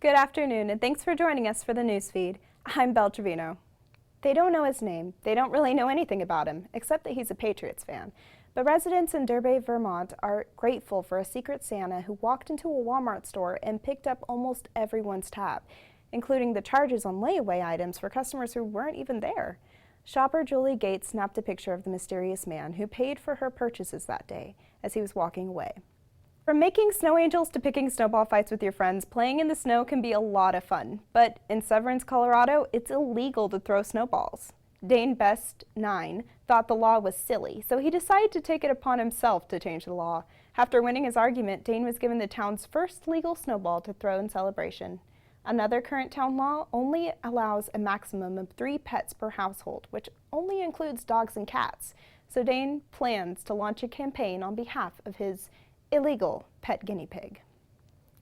Good afternoon, and thanks for joining us for the Newsfeed. I'm Belle. They don't know his name. They don't really know anything about him, except that he's a Patriots fan. But residents in Derby, Vermont are grateful for a secret Santa who walked into a Walmart store and picked up almost everyone's tab, including the charges on layaway items for customers who weren't even there. Shopper Julie Gates snapped a picture of the mysterious man who paid for her purchases that day as he was walking away. From making snow angels to picking snowball fights with your friends, playing in the snow can be a lot of fun. But in Severance, Colorado, it's illegal to throw snowballs. Dane Best, 9, thought the law was silly, so he decided to take it upon himself to change the law. After winning his argument, Dane was given the town's first legal snowball to throw in celebration. Another current town law only allows a maximum of 3 pets per household, which only includes dogs and cats. So Dane plans to launch a campaign on behalf of his illegal pet guinea pig.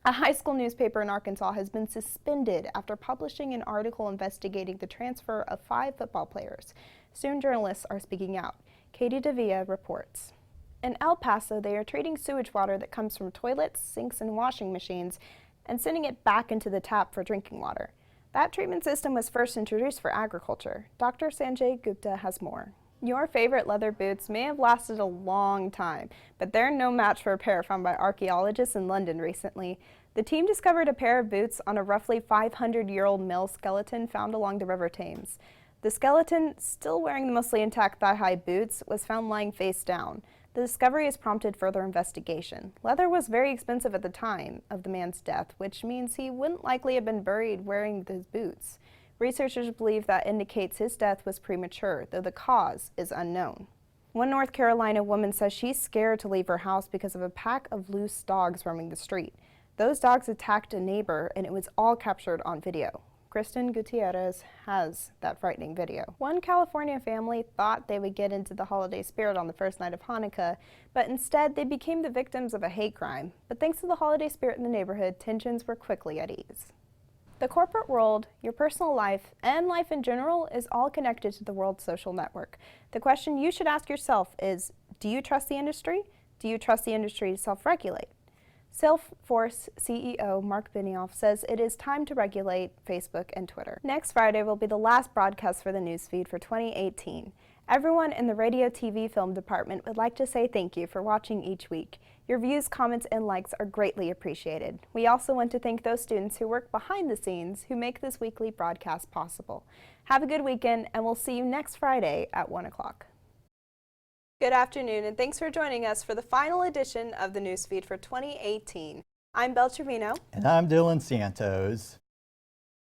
A high school newspaper in Arkansas has been suspended after publishing an article investigating the transfer of 5 football players. Soon journalists are speaking out. Katie DeVilla reports. In El Paso, they are treating sewage water that comes from toilets, sinks, and washing machines and sending it back into the tap for drinking water. That treatment system was first introduced for agriculture. Dr. Sanjay Gupta has more. Your favorite leather boots may have lasted a long time, but they're no match for a pair found by archaeologists in London recently. The team discovered a pair of boots on a roughly 500-year-old male skeleton found along the River Thames. The skeleton, still wearing the mostly intact thigh-high boots, was found lying face down. The discovery has prompted further investigation. Leather was very expensive at the time of the man's death, which means he wouldn't likely have been buried wearing his boots. Researchers believe that indicates his death was premature, though the cause is unknown. One North Carolina woman says she's scared to leave her house because of a pack of loose dogs roaming the street. Those dogs attacked a neighbor, and it was all captured on video. Kristen Gutierrez has that frightening video. One California family thought they would get into the holiday spirit on the first night of Hanukkah, but instead they became the victims of a hate crime. But thanks to the holiday spirit in the neighborhood, tensions were quickly at ease. The corporate world, your personal life, and life in general is all connected to the world's social network. The question you should ask yourself is, do you trust the industry? Do you trust the industry to self-regulate? Salesforce CEO Mark Benioff says it is time to regulate Facebook and Twitter. Next Friday will be the last broadcast for the Newsfeed for 2018. Everyone in the radio, TV, film department would like to say thank you for watching each week. Your views, comments, and likes are greatly appreciated. We also want to thank those students who work behind the scenes who make this weekly broadcast possible. Have a good weekend, and we'll see you next Friday at 1 o'clock. Good afternoon, and thanks for joining us for the final edition of the Newsfeed for 2018. I'm Belle. And I'm Dylan Santos.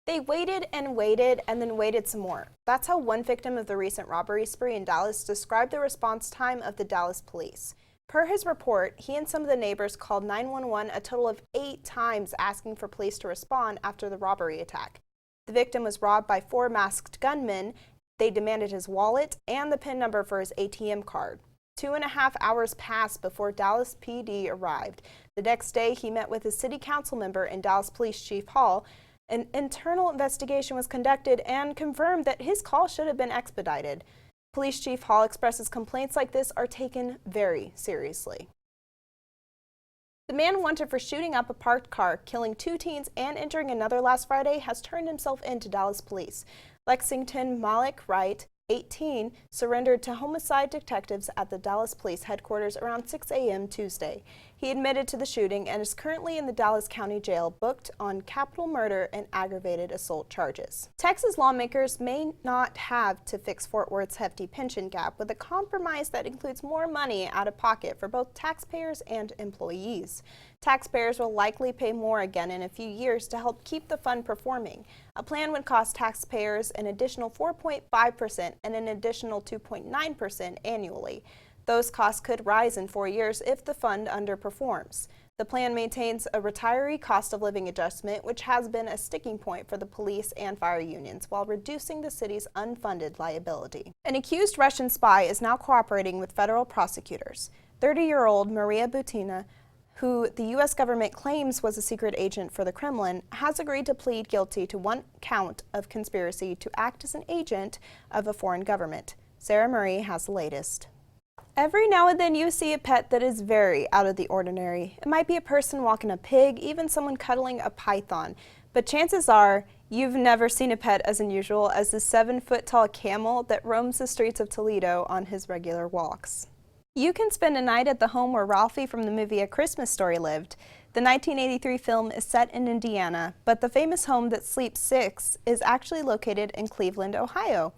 They waited and waited and then waited some more. That's how one victim of the recent robbery spree in Dallas described the response time of the Dallas police. Per his report, he and some of the neighbors called 911 a total of 8 times asking for police to respond after the robbery attack. The victim was robbed by 4 masked gunmen. They demanded his wallet and the PIN number for his ATM card. 2.5 hours passed before Dallas PD arrived. The next day, he met with his city council member and Dallas Police Chief Hall. An internal investigation was conducted and confirmed that his call should have been expedited. Police Chief Hall expresses complaints like this are taken very seriously. The man wanted for shooting up a parked car, killing 2 teens, and injuring another last Friday has turned himself in to Dallas police. Lexington Malik, Wright, 18, surrendered to homicide detectives at the Dallas Police headquarters around 6 a.m. Tuesday. He admitted to the shooting and is currently in the Dallas County Jail, booked on capital murder and aggravated assault charges. Texas lawmakers may not have to fix Fort Worth's hefty pension gap with a compromise that includes more money out of pocket for both taxpayers and employees. Taxpayers will likely pay more again in a few years to help keep the fund performing. A plan would cost taxpayers an additional 4.5% and an additional 2.9% annually. Those costs could rise in 4 years if the fund underperforms. The plan maintains a retiree cost of living adjustment, which has been a sticking point for the police and fire unions, while reducing the city's unfunded liability. An accused Russian spy is now cooperating with federal prosecutors. 30-year-old Maria Butina, who the U.S. government claims was a secret agent for the Kremlin, has agreed to plead guilty to 1 count of conspiracy to act as an agent of a foreign government. Sarah Murray has the latest. Every now and then you see a pet that is very out of the ordinary. It might be a person walking a pig, even someone cuddling a python. But chances are you've never seen a pet as unusual as the 7-foot-tall camel that roams the streets of Toledo on his regular walks. You can spend a night at the home where Ralphie from the movie A Christmas Story lived. The 1983 film is set in Indiana, but the famous home that Sleep 6 is actually located in Cleveland, Ohio.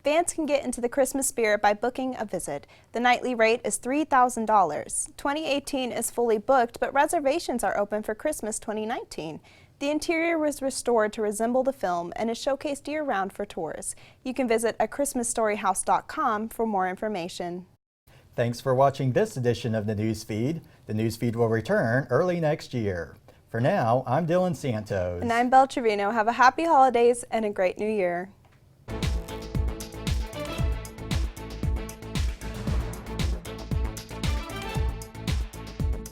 Fans can get into the Christmas spirit by booking a visit. The nightly rate is $3,000. 2018 is fully booked, but reservations are open for Christmas 2019. The interior was restored to resemble the film and is showcased year-round for tours. You can visit achristmasstoryhouse.com for more information. Thanks for watching this edition of the Newsfeed. The Newsfeed will return early next year. For now, I'm Dylan Santos. And I'm Belle Trevino. Have a happy holidays and a great new year.